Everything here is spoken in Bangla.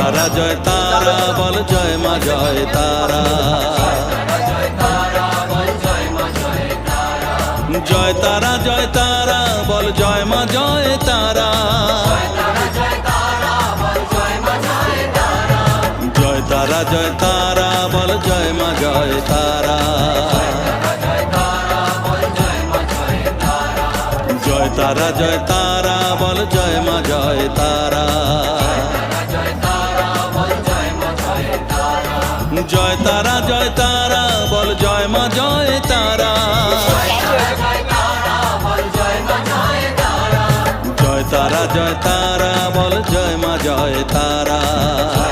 তারা জয় তারা বল জয় মা জয় তারা। জয় তারা জয় তারা বল জয় মা জয় তারা। জয় তারা জয় তারা বল জয় মা জয় তারা। জয় তারা জয় তারা বল জয় মা জয় তারা। জয় তারা জয় তারা বল জয় মা জয় তারা। জয় তারা জয় তারা বল জয় মা জয় তারা।